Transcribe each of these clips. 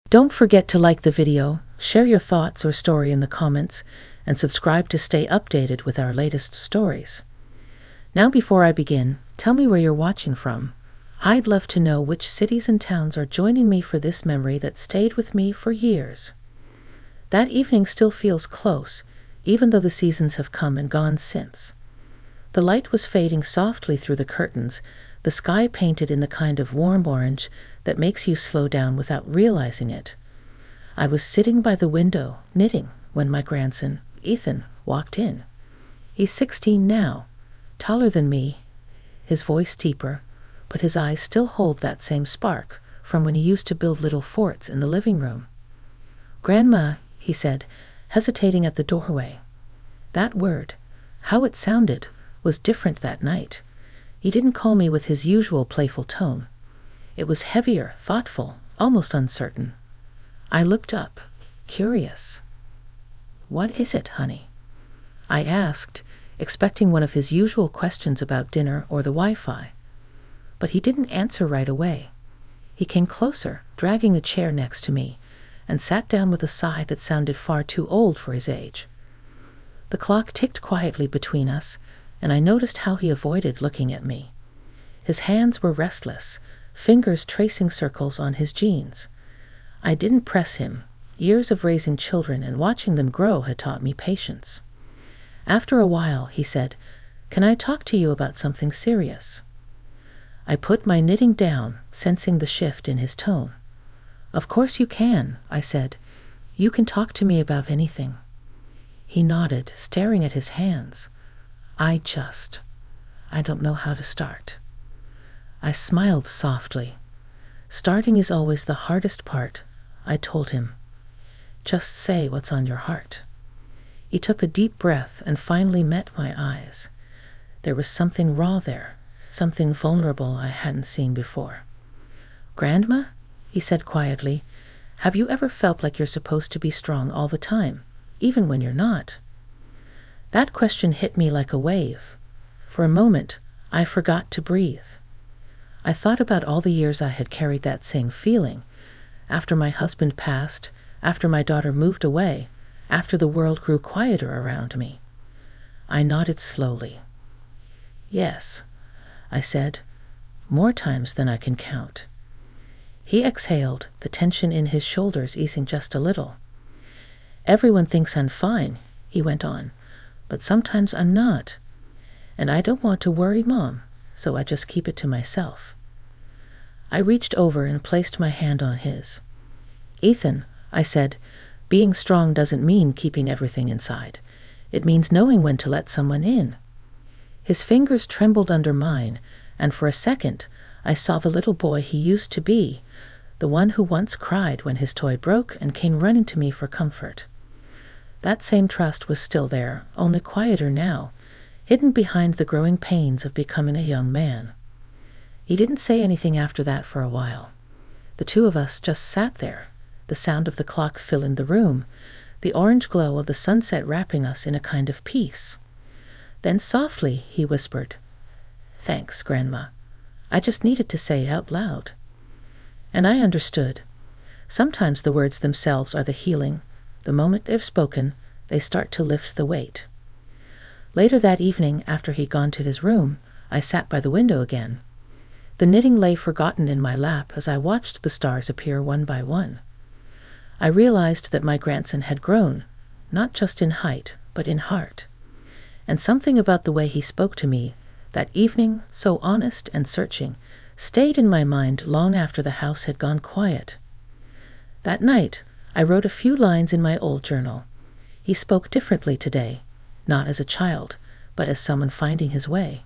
Don't forget to like the video, share your thoughts or story in the comments, and subscribe to stay updated with our latest stories. Now before I begin, tell me where you're watching from. I'd love to know which cities and towns are joining me for this memory that stayed with me for years. That evening still feels close, even though the seasons have come and gone since. The light was fading softly through the curtains, the sky painted in the kind of warm orange that makes you slow down without realizing it. I was sitting by the window, knitting, when my grandson, Ethan, walked in. He's 16 now, taller than me, his voice deeper, but his eyes still hold that same spark from when he used to build little forts in the living room. "Grandma," he said, hesitating at the doorway. That word, how it sounded, was different that night. He didn't call me with his usual playful tone. It was heavier, thoughtful, almost uncertain. I looked up, curious. "What is it, honey?" I asked, expecting one of his usual questions about dinner or the Wi-Fi. But he didn't answer right away. He came closer, dragging a chair next to me, and sat down with a sigh that sounded far too old for his age. The clock ticked quietly between us, and I noticed how he avoided looking at me. His hands were restless, fingers tracing circles on his jeans. I didn't press him. Years of raising children and watching them grow had taught me patience. After a while, he said, "Can I talk to you about something serious?" I put my knitting down, sensing the shift in his tone. "Of course you can," I said. "You can talk to me about anything." He nodded, staring at his hands. I don't know how to start." I smiled softly. "Starting is always the hardest part," I told him. "Just say what's on your heart." He took a deep breath and finally met my eyes. There was something raw there, something vulnerable I hadn't seen before. "Grandma," he said quietly, "have you ever felt like you're supposed to be strong all the time, even when you're not?" That question hit me like a wave. For a moment, I forgot to breathe. I thought about all the years I had carried that same feeling. After my husband passed, after my daughter moved away, after the world grew quieter around me. I nodded slowly. "Yes," I said, "more times than I can count." He exhaled, the tension in his shoulders easing just a little. "Everyone thinks I'm fine," he went on, "but sometimes I'm not. And I don't want to worry Mom, so I just keep it to myself." I reached over and placed my hand on his. "Ethan," I said, "being strong doesn't mean keeping everything inside. It means knowing when to let someone in." His fingers trembled under mine, and for a second, I saw the little boy he used to be, the one who once cried when his toy broke and came running to me for comfort. That same trust was still there, only quieter now, hidden behind the growing pains of becoming a young man. He didn't say anything after that for a while. The two of us just sat there, the sound of the clock filling the room, the orange glow of the sunset wrapping us in a kind of peace. Then softly he whispered, "Thanks, Grandma. I just needed to say it out loud." And I understood. Sometimes the words themselves are the healing. The moment they've spoken, they start to lift the weight. Later that evening, after he'd gone to his room, I sat by the window again. The knitting lay forgotten in my lap as I watched the stars appear one by one. I realized that my grandson had grown, not just in height, but in heart. And something about the way he spoke to me, that evening, so honest and searching, stayed in my mind long after the house had gone quiet. That night, I wrote a few lines in my old journal. He spoke differently today, not as a child, but as someone finding his way.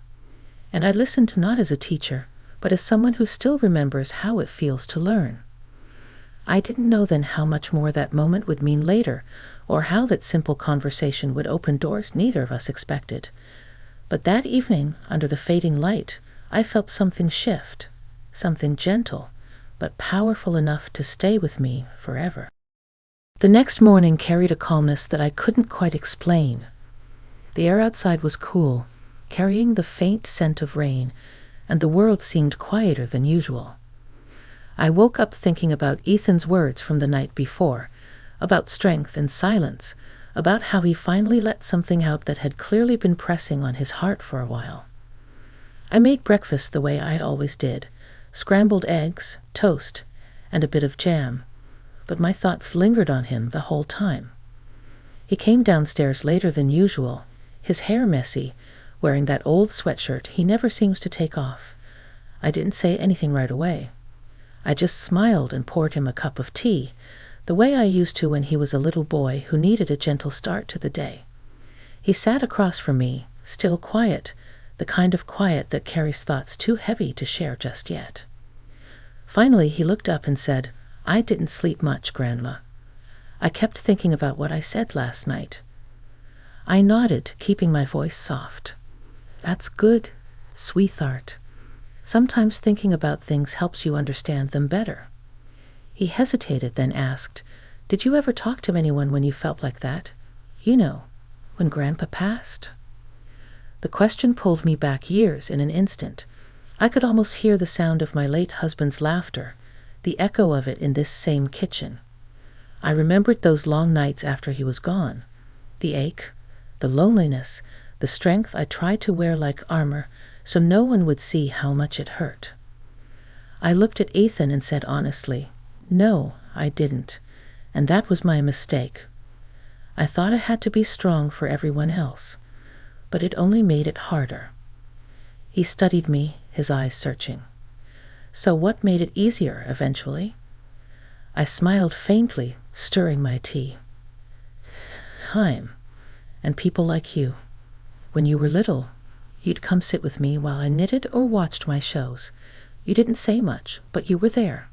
And I listened not as a teacher, but as someone who still remembers how it feels to learn. I didn't know then how much more that moment would mean later, or how that simple conversation would open doors neither of us expected. But that evening, under the fading light, I felt something shift, something gentle, but powerful enough to stay with me forever. The next morning carried a calmness that I couldn't quite explain. The air outside was cool, carrying the faint scent of rain, and the world seemed quieter than usual. I woke up thinking about Ethan's words from the night before, about strength and silence, about how he finally let something out that had clearly been pressing on his heart for a while. I made breakfast the way I always did, scrambled eggs, toast, and a bit of jam, but my thoughts lingered on him the whole time. He came downstairs later than usual, his hair messy, wearing that old sweatshirt he never seems to take off. I didn't say anything right away. I just smiled and poured him a cup of tea, the way I used to when he was a little boy who needed a gentle start to the day. He sat across from me, still quiet, the kind of quiet that carries thoughts too heavy to share just yet. Finally, he looked up and said, "I didn't sleep much, Grandma. I kept thinking about what I said last night." I nodded, keeping my voice soft. "That's good, sweetheart. Sometimes thinking about things helps you understand them better." He hesitated, then asked, "Did you ever talk to anyone when you felt like that? You know, when Grandpa passed?" The question pulled me back years in an instant. I could almost hear the sound of my late husband's laughter, the echo of it in this same kitchen. I remembered those long nights after he was gone, the ache, the loneliness, the strength I tried to wear like armor so no one would see how much it hurt. I looked at Ethan and said honestly, "No, I didn't, and that was my mistake. I thought I had to be strong for everyone else, but it only made it harder." He studied me, his eyes searching. "So what made it easier eventually?" I smiled faintly, stirring my tea. "Time, and people like you. When you were little, you'd come sit with me while I knitted or watched my shows. You didn't say much, but you were there.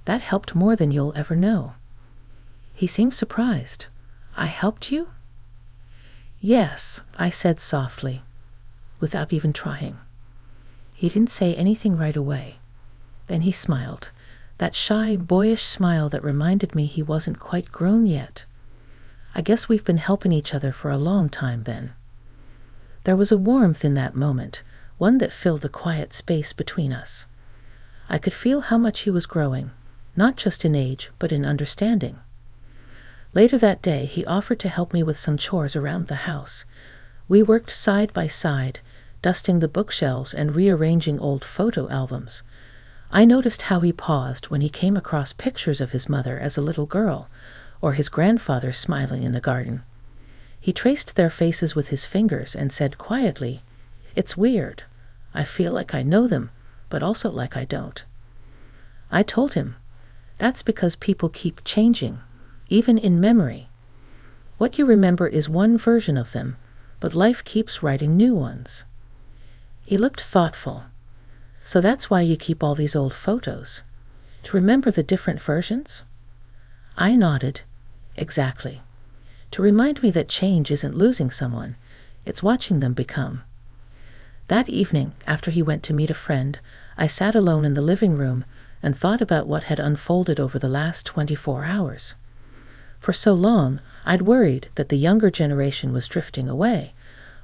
That helped more than you'll ever know." He seemed surprised. "I helped you?" "Yes," I said softly, without even trying. He didn't say anything right away. Then he smiled, that shy, boyish smile that reminded me he wasn't quite grown yet. "I guess we've been helping each other for a long time then." There was a warmth in that moment, one that filled the quiet space between us. I could feel how much he was growing, not just in age, but in understanding. Later that day, he offered to help me with some chores around the house. We worked side by side, dusting the bookshelves and rearranging old photo albums. I noticed how he paused when he came across pictures of his mother as a little girl, or his grandfather smiling in the garden. He traced their faces with his fingers and said quietly, "It's weird. I feel like I know them, but also like I don't." I told him, "That's because people keep changing, even in memory. What you remember is one version of them, but life keeps writing new ones." He looked thoughtful. "So that's why you keep all these old photos? To remember the different versions?" I nodded. "Exactly. To remind me that change isn't losing someone, it's watching them become." That evening, after he went to meet a friend, I sat alone in the living room and thought about what had unfolded over the last 24 hours. For so long, I'd worried that the younger generation was drifting away,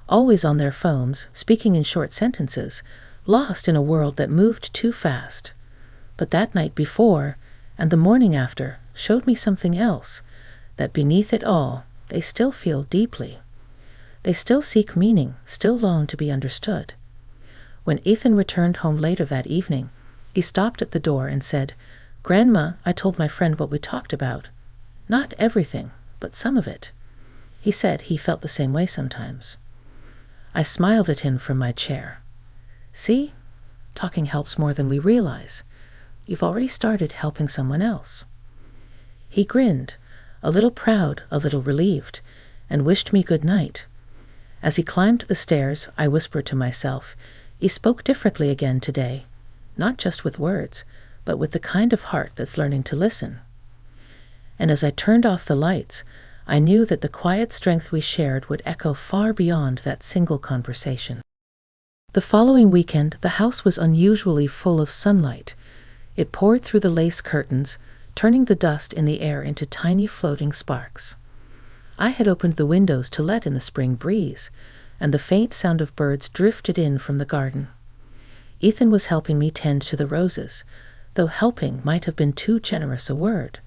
always on their phones, speaking in short sentences, lost in a world that moved too fast. But that night before, and the morning after, showed me something else, that beneath it all, they still feel deeply. They still seek meaning, still long to be understood. When Ethan returned home later that evening, he stopped at the door and said, "Grandma, I told my friend what we talked about. Not everything, but some of it." He said he felt the same way sometimes. I smiled at him from my chair. "See? Talking helps more than we realize. You've already started helping someone else." He grinned, a little proud, a little relieved, and wished me good night. As he climbed the stairs, I whispered to myself, he spoke differently again today, not just with words, but with the kind of heart that's learning to listen. And as I turned off the lights, I knew that the quiet strength we shared would echo far beyond that single conversation. The following weekend, the house was unusually full of sunlight. It poured through the lace curtains, turning the dust in the air into tiny floating sparks. I had opened the windows to let in the spring breeze, and the faint sound of birds drifted in from the garden. Ethan was helping me tend to the roses, though helping might have been too generous a word.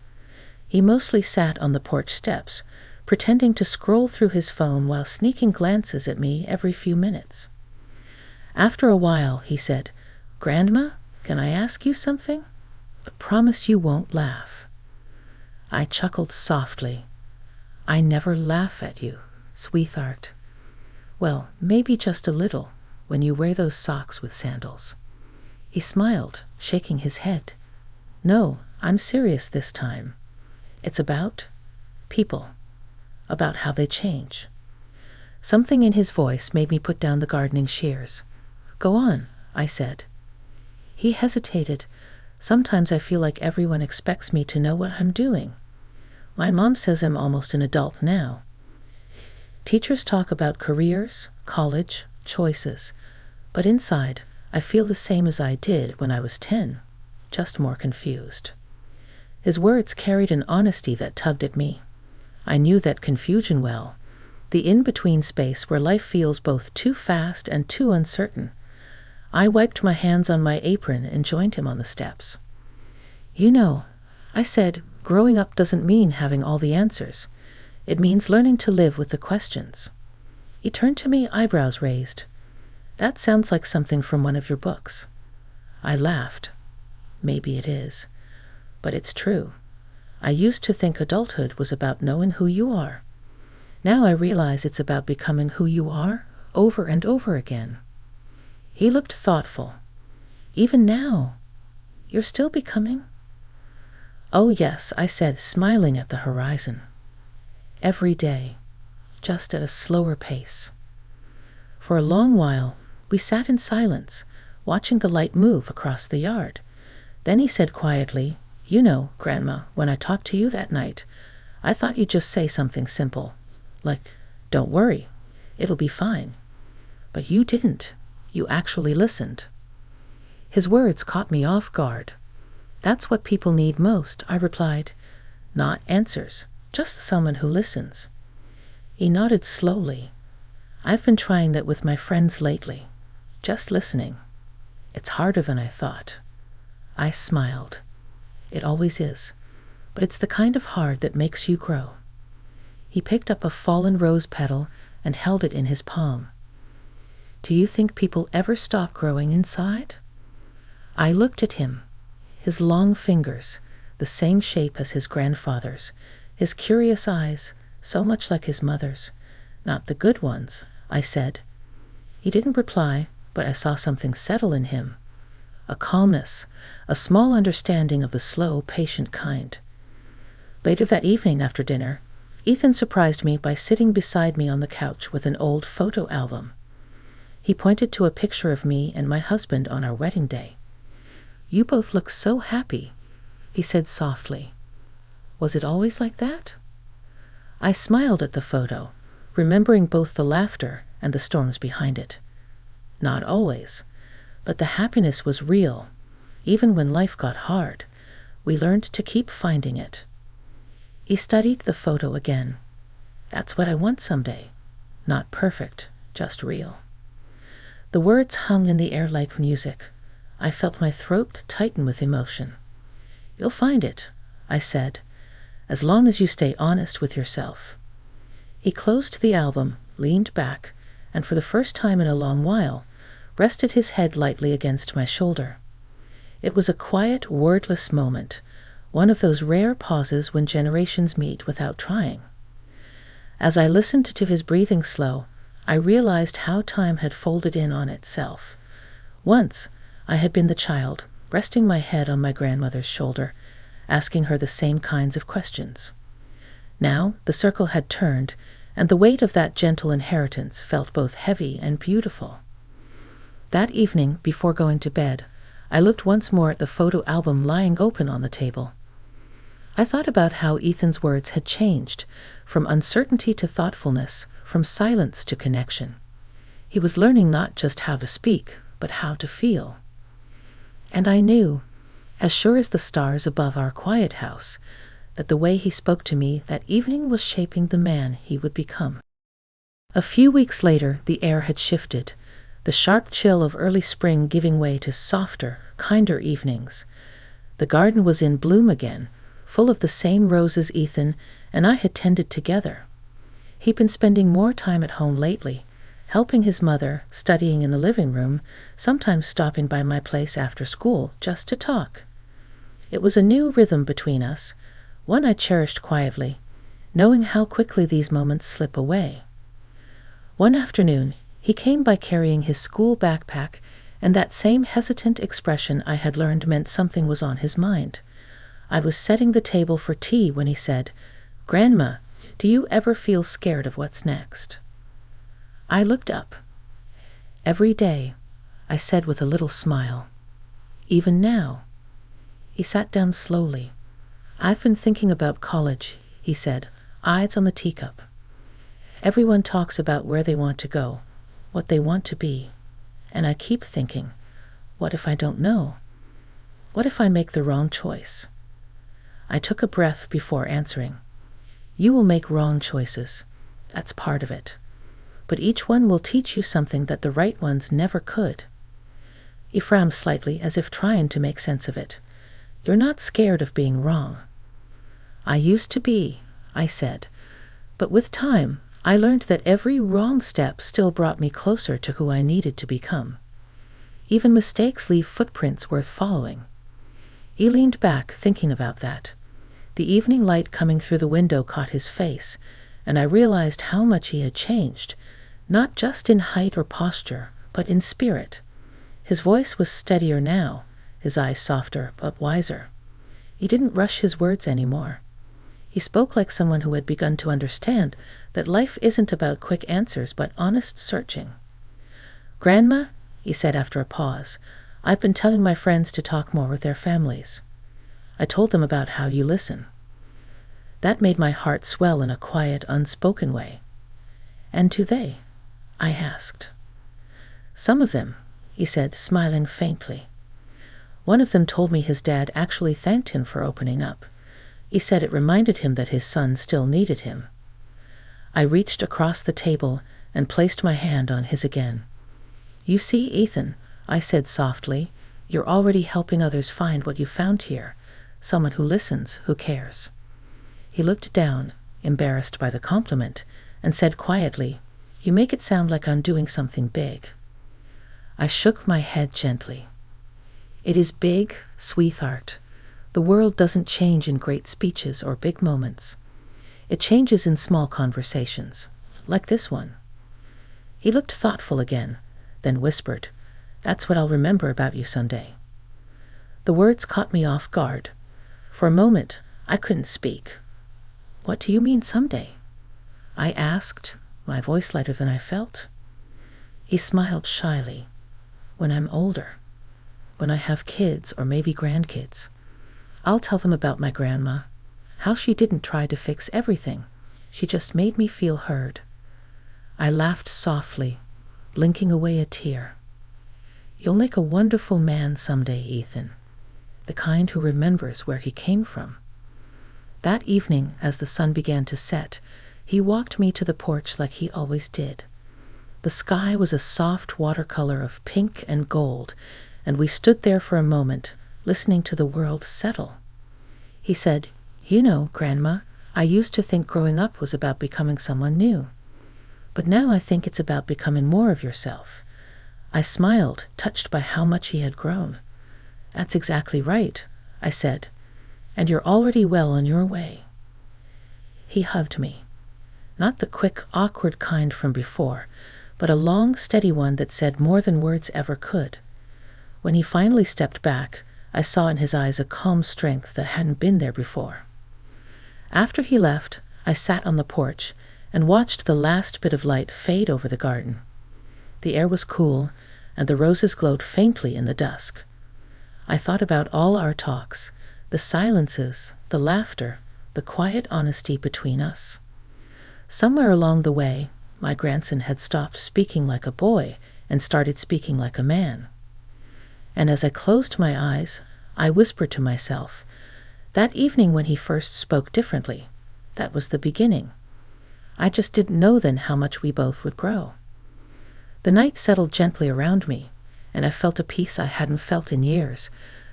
He mostly sat on the porch steps, pretending to scroll through his phone while sneaking glances at me every few minutes. After a while, he said, "Grandma, can I ask you something? But promise you won't laugh." I chuckled softly. "I never laugh at you, sweetheart." "Well, maybe just a little, when you wear those socks with sandals." He smiled, shaking his head. "No, I'm serious this time. It's about people, about how they change." Something in his voice made me put down the gardening shears. "Go on," I said. He hesitated. "Sometimes I feel like everyone expects me to know what I'm doing. My mom says I'm almost an adult now. Teachers talk about careers, college, choices, but inside, I feel the same as I did when I was 10, just more confused." His words carried an honesty that tugged at me. I knew that confusion well, the in-between space where life feels both too fast and too uncertain. I wiped my hands on my apron and joined him on the steps. "You know," I said, "growing up doesn't mean having all the answers. It means learning to live with the questions." He turned to me, eyebrows raised. "That sounds like something from one of your books." I laughed. "Maybe it is. But it's true. I used to think adulthood was about knowing who you are. Now I realize it's about becoming who you are over and over again." He looked thoughtful. "Even now, you're still becoming?" "Oh yes," I said, smiling at the horizon. "Every day, just at a slower pace." For a long while, we sat in silence, watching the light move across the yard. Then he said quietly, "You know, Grandma, when I talked to you that night, I thought you'd just say something simple, like, 'Don't worry, it'll be fine.' But you didn't. You actually listened." His words caught me off guard. "That's what people need most," I replied. "Not answers, just someone who listens." He nodded slowly. "I've been trying that with my friends lately. Just listening. It's harder than I thought." I smiled. "It always is, but it's the kind of hard that makes you grow." He picked up a fallen rose petal and held it in his palm. "Do you think people ever stop growing inside?" I looked at him. His long fingers, the same shape as his grandfather's, his curious eyes, so much like his mother's. "Not the good ones," I said. He didn't reply, but I saw something settle in him. A calmness, a small understanding of the slow, patient kind. Later that evening after dinner, Ethan surprised me by sitting beside me on the couch with an old photo album. He pointed to a picture of me and my husband on our wedding day. "You both look so happy," he said softly. "Was it always like that?" I smiled at the photo, remembering both the laughter and the storms behind it. "Not always, but the happiness was real. Even when life got hard, we learned to keep finding it." He studied the photo again. "That's what I want someday. Not perfect, just real." The words hung in the air like music. I felt my throat tighten with emotion. "You'll find it," I said, "as long as you stay honest with yourself." He closed the album, leaned back, and for the first time in a long while, rested his head lightly against my shoulder. It was a quiet, wordless moment, one of those rare pauses when generations meet without trying. As I listened to his breathing slow, I realized how time had folded in on itself. Once, I had been the child, resting my head on my grandmother's shoulder, asking her the same kinds of questions. Now, the circle had turned, and the weight of that gentle inheritance felt both heavy and beautiful. That evening, before going to bed, I looked once more at the photo album lying open on the table. I thought about how Ethan's words had changed, from uncertainty to thoughtfulness, from silence to connection. He was learning not just how to speak, but how to feel. And I knew, as sure as the stars above our quiet house, that the way he spoke to me that evening was shaping the man he would become. A few weeks later, the air had shifted, the sharp chill of early spring giving way to softer, kinder evenings. The garden was in bloom again, full of the same roses Ethan and I had tended together. He'd been spending more time at home lately, helping his mother, studying in the living room, sometimes stopping by my place after school just to talk. It was a new rhythm between us, one I cherished quietly, knowing how quickly these moments slip away. One afternoon, he came by carrying his school backpack, and that same hesitant expression I had learned meant something was on his mind. I was setting the table for tea when he said, "Grandma, do you ever feel scared of what's next?" I looked up. "Every day," I said with a little smile. "Even now." He sat down slowly. "I've been thinking about college," he said, eyes on the teacup. "Everyone talks about where they want to go, what they want to be. And I keep thinking, what if I don't know? What if I make the wrong choice?" I took a breath before answering. "You will make wrong choices. That's part of it. But each one will teach you something that the right ones never could." He frowned slightly as if trying to make sense of it. "You're not scared of being wrong." "I used to be," I said. "But with time, I learned that every wrong step still brought me closer to who I needed to become. Even mistakes leave footprints worth following." He leaned back, thinking about that. The evening light coming through the window caught his face, and I realized how much he had changed, not just in height or posture, but in spirit. His voice was steadier now, his eyes softer but wiser. He didn't rush his words anymore. He spoke like someone who had begun to understand that life isn't about quick answers but honest searching. "Grandma," he said after a pause, "I've been telling my friends to talk more with their families. I told them about how you listen." That made my heart swell in a quiet, unspoken way. "And do they?" I asked. "Some of them," he said, smiling faintly. "One of them told me his dad actually thanked him for opening up. He said it reminded him that his son still needed him." I reached across the table and placed my hand on his again. "You see, Ethan," I said softly, "you're already helping others find what you found here, someone who listens, who cares." He looked down, embarrassed by the compliment, and said quietly, "You make it sound like I'm doing something big." I shook my head gently. "It is big, sweetheart. The world doesn't change in great speeches or big moments. It changes in small conversations, like this one." He looked thoughtful again, then whispered, "That's what I'll remember about you someday." The words caught me off guard. For a moment, I couldn't speak. "What do you mean someday?" I asked, my voice lighter than I felt. He smiled shyly. "When I'm older, when I have kids or maybe grandkids, I'll tell them about my grandma, how she didn't try to fix everything. She just made me feel heard." I laughed softly, blinking away a tear. "You'll make a wonderful man someday, Ethan. The kind who remembers where he came from." That evening, as the sun began to set, he walked me to the porch like he always did. The sky was a soft watercolor of pink and gold, and we stood there for a moment, listening to the world settle. He said, "You know, Grandma, I used to think growing up was about becoming someone new. But now I think it's about becoming more of yourself." I smiled, touched by how much he had grown. "That's exactly right," I said, "and you're already well on your way." He hugged me. Not the quick, awkward kind from before, but a long, steady one that said more than words ever could. When he finally stepped back, I saw in his eyes a calm strength that hadn't been there before. After he left, I sat on the porch and watched the last bit of light fade over the garden. The air was cool, and the roses glowed faintly in the dusk. I thought about all our talks, the silences, the laughter, the quiet honesty between us. Somewhere along the way, my grandson had stopped speaking like a boy and started speaking like a man. And as I closed my eyes, I whispered to myself, that evening when he first spoke differently, that was the beginning. I just didn't know then how much we both would grow. The night settled gently around me, and I felt a peace I hadn't felt in years,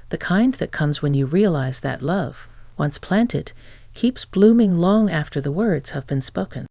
the kind that comes when you realize that love, once planted, keeps blooming long after the words have been spoken.